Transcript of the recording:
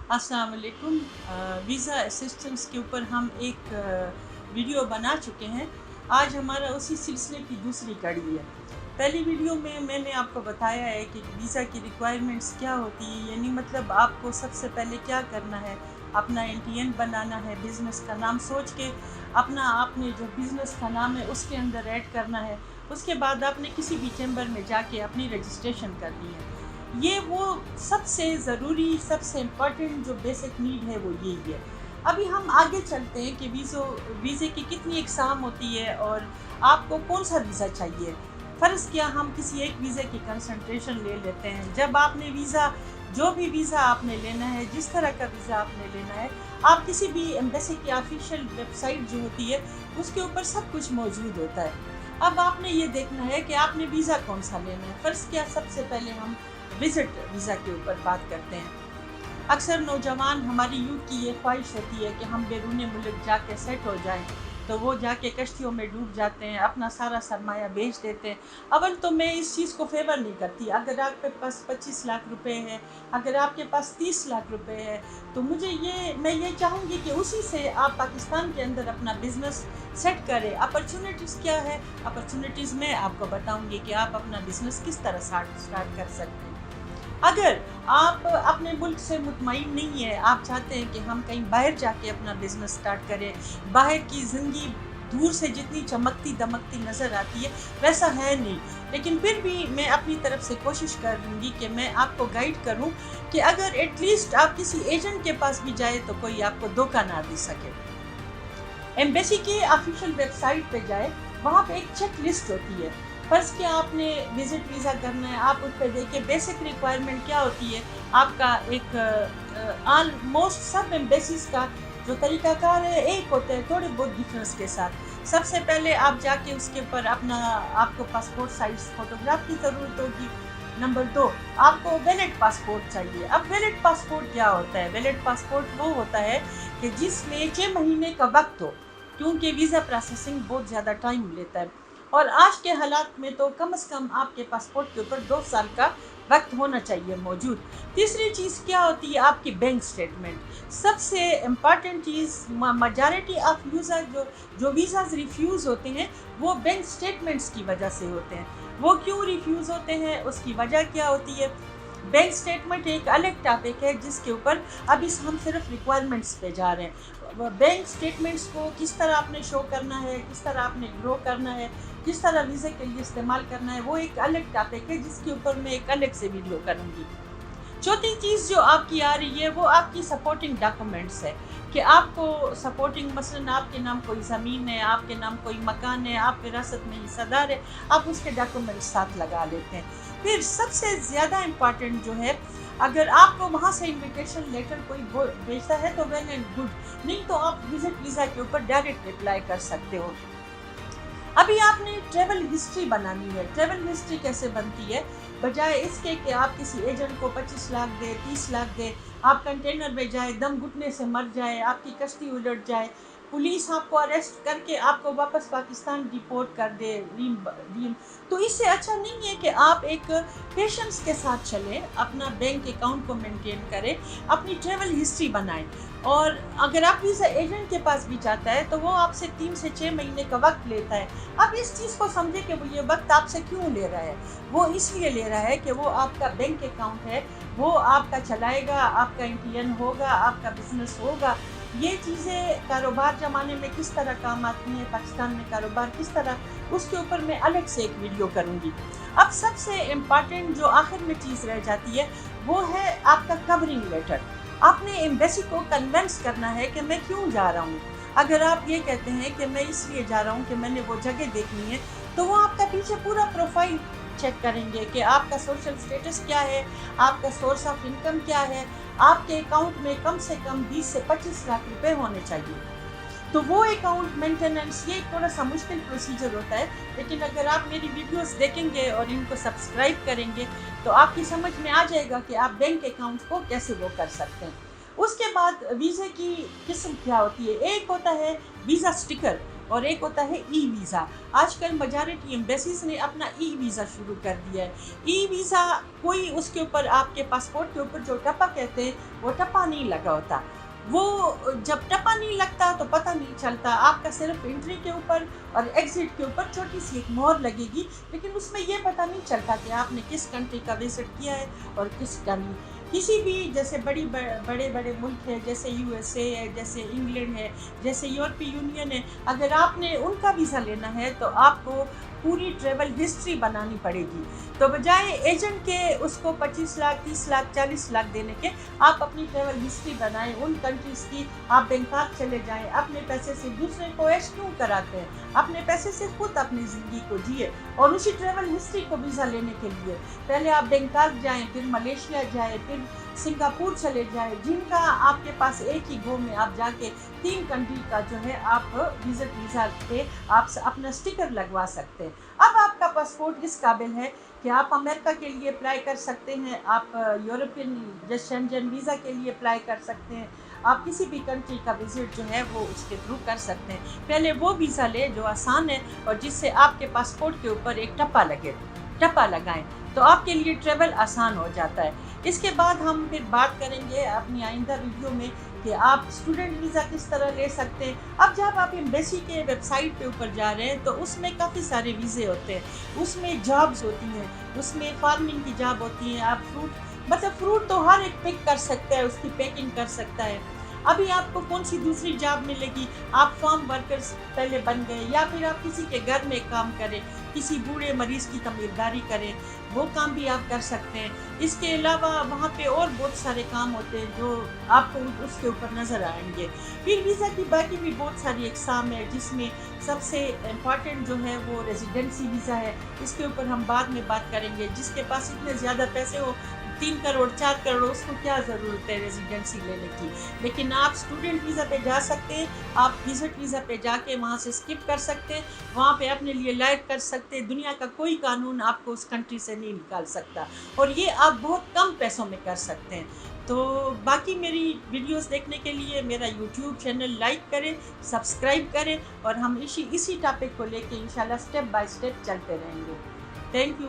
अस्सलाम वालेकुम। Visa assistance के ऊपर हम एक वीडियो बना चुके हैं। आज हमारा उसी सिलसिले की दूसरी कड़ी है। पहली वीडियो में मैंने आपको बताया है कि वीज़ा की रिक्वायरमेंट्स क्या होती है, यानी मतलब आपको सबसे पहले क्या करना है, अपना एनटीएन बनाना है, बिज़नेस का नाम सोच के अपना आपने जो बिज़नेस का नाम है उसके अंदर ऐड करना है। उसके बाद आपने किसी भी चैम्बर में जाके अपनी रजिस्ट्रेशन करनी है। ये वो सबसे ज़रूरी, सबसे इम्पॉर्टेंट जो बेसिक नीड है वो यही है। अभी हम आगे चलते हैं कि वीज़े की कितनी इकसाम होती है और आपको कौन सा वीज़ा चाहिए। फ़र्ज़ किया हम किसी एक वीज़े की कंसंट्रेशन ले लेते हैं। जब आपने जो भी वीज़ा आपने लेना है, जिस तरह का वीज़ा आपने लेना है, आप किसी भी एम्बेसी की ऑफिशियल वेबसाइट जो होती है उसके ऊपर सब कुछ मौजूद होता है। अब आपने ये देखना है कि आपने वीज़ा कौन सा लेना है। फ़र्ज़ किया सबसे पहले हम विज़िट वीज़ा के ऊपर बात करते हैं। अक्सर नौजवान, हमारी यूथ की ये ख्वाहिश होती है कि हम बैरून मुल्क जाके सेट हो जाएं, तो वो जाके कश्तियों में डूब जाते हैं, अपना सारा सरमाया बेच देते हैं। अव्वल तो मैं इस चीज़ को फेवर नहीं करती। अगर आपके पास 25 लाख रुपए है, अगर आपके पास 30 लाख रुपए है, तो मैं ये चाहूँगी कि उसी से आप पाकिस्तान के अंदर अपना बिज़नेस सेट करें। अपॉर्चुनिटीज़ क्या है? अपॉर्चुनिटीज़ मैं आपको बताऊँगी कि आप अपना बिज़नेस किस तरह स्टार्ट कर सकते हैं। अगर आप अपने मुल्क से मुतमईन नहीं है, आप चाहते हैं कि हम कहीं बाहर जाके अपना बिज़नेस स्टार्ट करें, बाहर की ज़िंदगी दूर से जितनी चमकती दमकती नज़र आती है वैसा है नहीं, लेकिन फिर भी मैं अपनी तरफ से कोशिश करूँगी कि मैं आपको गाइड करूँ कि अगर एटलीस्ट आप किसी एजेंट के पास भी जाए तो कोई आपको धोखा ना दे सके। एम्बेसी की ऑफिशियल वेबसाइट पे जाए, वहाँ पे एक चेक लिस्ट होती है। फर्स्ट क्या आपने विजिट वीज़ा करना है, आप उस पर देखिए बेसिक रिक्वायरमेंट क्या होती है। आपका एक ऑलमोस्ट सब एम्बेसीज का जो तरीकाकार है एक होता है, थोड़े बहुत डिफरेंस के साथ। सबसे पहले आप जाके उसके ऊपर आपको पासपोर्ट साइज फ़ोटोग्राफ की ज़रूरत होगी। नंबर 2, आपको वैलिड पासपोर्ट चाहिए। अब वैलिड पासपोर्ट क्या होता है? वैलिड पासपोर्ट वो होता है कि जिसमें 6 महीने का वक्त हो, क्योंकि वीज़ा प्रोसेसिंग बहुत ज़्यादा टाइम लेता है और आज के हालात में तो कम से कम आपके पासपोर्ट के ऊपर 2 साल का वक्त होना चाहिए मौजूद। तीसरी चीज़ क्या होती है? आपकी बैंक स्टेटमेंट। सबसे important cheese, majority of user जो वीज़ाज़ रिफ्यूज़ होते हैं वो बैंक स्टेटमेंट्स की वजह से होते हैं। वो क्यों रिफ्यूज़ होते हैं, उसकी वजह क्या होती है? बैंक स्टेटमेंट एक अलग टॉपिक है जिसके ऊपर अभी हम सिर्फ रिक्वायरमेंट्स पे जा रहे हैं। बैंक स्टेटमेंट्स को किस तरह आपने शो करना है, किस तरह आपने ग्रो करना है, किस तरह वीज़े के लिए इस्तेमाल करना है, वो एक अलग टॉपिक है जिसके ऊपर मैं एक अलग से वीडियो करूँगी। चौथी चीज़ जो आपकी आ रही है वो आपकी सपोर्टिंग डॉक्यूमेंट्स है कि आपको सपोर्टिंग, मसलन आपके नाम कोई ज़मीन है, आपके नाम कोई मकान है, आप विरासत में हिस्सेदार है, आप उसके डॉक्यूमेंट्स साथ लगा लेते हैं। फिर सबसे ज़्यादा इम्पॉर्टेंट जो है, अगर आपको वहाँ से इन्विटेशन लेटर कोई भेजता है तो वेल एंड गुड, नहीं तो आप विजिट वीज़ा के ऊपर डायरेक्ट रिप्लाई कर सकते हो। अभी आपने ट्रैवल हिस्ट्री बनानी है। ट्रैवल हिस्ट्री कैसे बनती है? बजाय इसके कि आप किसी एजेंट को 25 लाख दे, 30 लाख दे, आप कंटेनर में जाए, दम घुटने से मर जाए, आपकी कश्ती उलट जाए, पुलिस आपको अरेस्ट करके आपको वापस पाकिस्तान डिपोर्ट कर दे, रीम तो इससे अच्छा नहीं है कि आप एक पेशेंस के साथ चलें, अपना बैंक अकाउंट को मेंटेन करें, अपनी ट्रैवल हिस्ट्री बनाएं। और अगर आप वीज़ा एजेंट के पास भी जाता है तो वो आपसे 3 से 6 महीने का वक्त लेता है। अब इस चीज़ को समझे कि वो ये वक्त आपसे क्यों ले रहा है। वो इसलिए ले रहा है कि वो आपका बैंक अकाउंट है, वो आपका चलाएगा, आपका एनटीएन होगा, आपका बिजनेस होगा। ये चीज़ें कारोबार जमाने में किस तरह काम आती हैं, पाकिस्तान में कारोबार किस तरह, उसके ऊपर मैं अलग से एक वीडियो करूँगी। अब सबसे इम्पॉर्टेंट जो आखिर में चीज़ रह जाती है वो है आपका कवरिंग लेटर। आपने एम्बेसी को कन्विंस करना है कि मैं क्यों जा रहा हूँ। अगर आप ये कहते हैं कि मैं इसलिए जा रहा हूँ कि मैंने वो जगह देखनी है, तो वो आपका पीछे पूरा प्रोफाइल चेक करेंगे कि आपका सोशल स्टेटस क्या है, आपका सोर्स ऑफ इनकम क्या है, आपके अकाउंट में कम से कम 20 से 25 लाख रुपए होने चाहिए। तो वो अकाउंट मेंटेनेंस, ये थोड़ा सा मुश्किल प्रोसीजर होता है, लेकिन अगर आप मेरी वीडियोस देखेंगे और इनको सब्सक्राइब करेंगे तो आपकी समझ में आ जाएगा कि आप बैंक अकाउंट को कैसे वो कर सकते हैं। उसके बाद वीज़े की किस्म क्या होती है? एक होता है वीज़ा स्टिकर। اور ایک ہوتا ہے ای ویزا۔ آج کل میجارٹی ایمبیسیز نے اپنا ای ویزا شروع کر دیا ہے۔ ای ویزا کوئی اس کے اوپر آپ کے پاسپورٹ کے اوپر جو ٹپا کہتے ہیں وہ ٹپا نہیں لگا ہوتا۔ وہ جب ٹپا نہیں لگتا تو پتہ نہیں چلتا، آپ کا صرف انٹری کے اوپر اور ایگزٹ کے اوپر چھوٹی سی ایک مہر لگے گی، لیکن اس میں یہ پتہ نہیں چلتا کہ آپ نے کس کنٹری کا وزٹ کیا ہے اور کس کا نہیں۔ کسی بھی جیسے بڑے بڑے ملک ہیں جیسے یو ایس اے ہے، جیسے انگلینڈ ہے، جیسے یورپی یونین ہے، اگر آپ نے ان کا ویزا لینا ہے تو آپ کو پوری ٹریول ہسٹری بنانی پڑے گی۔ تو بجائے ایجنٹ کے اس کو 25 لاکھ 30 لاکھ 40 لاکھ دینے کے، آپ اپنی ٹریول ہسٹری بنائیں ان کنٹریز کی۔ آپ بینکاک چلے جائیں، اپنے پیسے سے دوسرے کو عیش کیوں کراتے ہیں، اپنے پیسے سے خود اپنی زندگی کو جیے۔ اور اسی ٹریول ہسٹری کو ویزا لینے کے لیے پہلے آپ بینکاک جائیں، پھر ملیشیا جائیں، پھر سنگاپور چلے جائیں، جن کا آپ کے پاس ایک ہی گو میں آپ جا کے 3 کنٹری کا جو ہے آپ وزٹ ویزا پہ آپ اپنا سٹیکر لگوا سکتے ہیں۔ اب آپ کا پاسپورٹ اس قابل ہے کہ آپ امریکہ کے لیے اپلائی کر سکتے ہیں، آپ یورپین شینجن ویزا کے لیے اپلائی کر سکتے ہیں، آپ کسی بھی کنٹری کا وزٹ جو ہے وہ اس کے تھرو کر سکتے ہیں۔ پہلے وہ ویزا لے جو آسان ہے اور جس سے آپ کے پاسپورٹ کے اوپر ایک ٹپا لگائیں تو آپ کے لیے ٹریول آسان ہو جاتا ہے۔ اس کے بعد ہم پھر بات کریں گے اپنی آئندہ ویڈیو میں کہ آپ اسٹوڈنٹ ویزا کس طرح لے سکتے ہیں۔ اب جب آپ ایمبیسی کے ویب سائٹ پہ اوپر جا رہے ہیں تو اس میں کافی سارے ویزے ہوتے ہیں، اس میں جابز ہوتی ہیں، اس میں فارمنگ کی جاب ہوتی ہیں، آپ فروٹ تو ہر ایک پک کر سکتا ہے، اس کی پیکنگ کر سکتا ہے۔ ابھی آپ کو کون سی دوسری جاب ملے گی، آپ فارم ورکرز پہلے بن گئے، یا پھر آپ کسی کے گھر میں کام کریں، کسی بوڑھے مریض کی تعمیرداری کریں، وہ کام بھی آپ کر سکتے ہیں۔ اس کے علاوہ وہاں پہ اور بہت سارے کام ہوتے ہیں جو آپ کو اس کے اوپر نظر آئیں گے۔ پھر ویزا کی باقی بھی بہت ساری اقسام ہے، جس میں سب سے امپورٹنٹ جو ہے وہ ریزیڈنسی ویزا ہے۔ اس کے اوپر ہم بعد میں بات کریں گے۔ جس کے پاس اتنے زیادہ پیسے ہو، 3 کروڑ 4 کروڑ، اس کو کیا ضرورت ہے ریزیڈنسی لینے کی۔ لیکن آپ اسٹوڈنٹ ویزا پہ جا سکتے ہیں، آپ وزٹ ویزا پہ جا کے وہاں سے اسکپ کر سکتے ہیں، وہاں پہ اپنے لیے لائف کر سکتے ہیں۔ دنیا کا کوئی قانون آپ کو اس کنٹری سے نہیں نکال سکتا، اور یہ آپ بہت کم پیسوں میں کر سکتے ہیں۔ تو باقی میری ویڈیوز دیکھنے کے لیے میرا یوٹیوب چینل لائک کریں، سبسکرائب کریں، اور ہم اسی ٹاپک کو لے کے انشاءاللہ سٹیپ بائی سٹیپ چلتے رہیں گے۔ Thank you.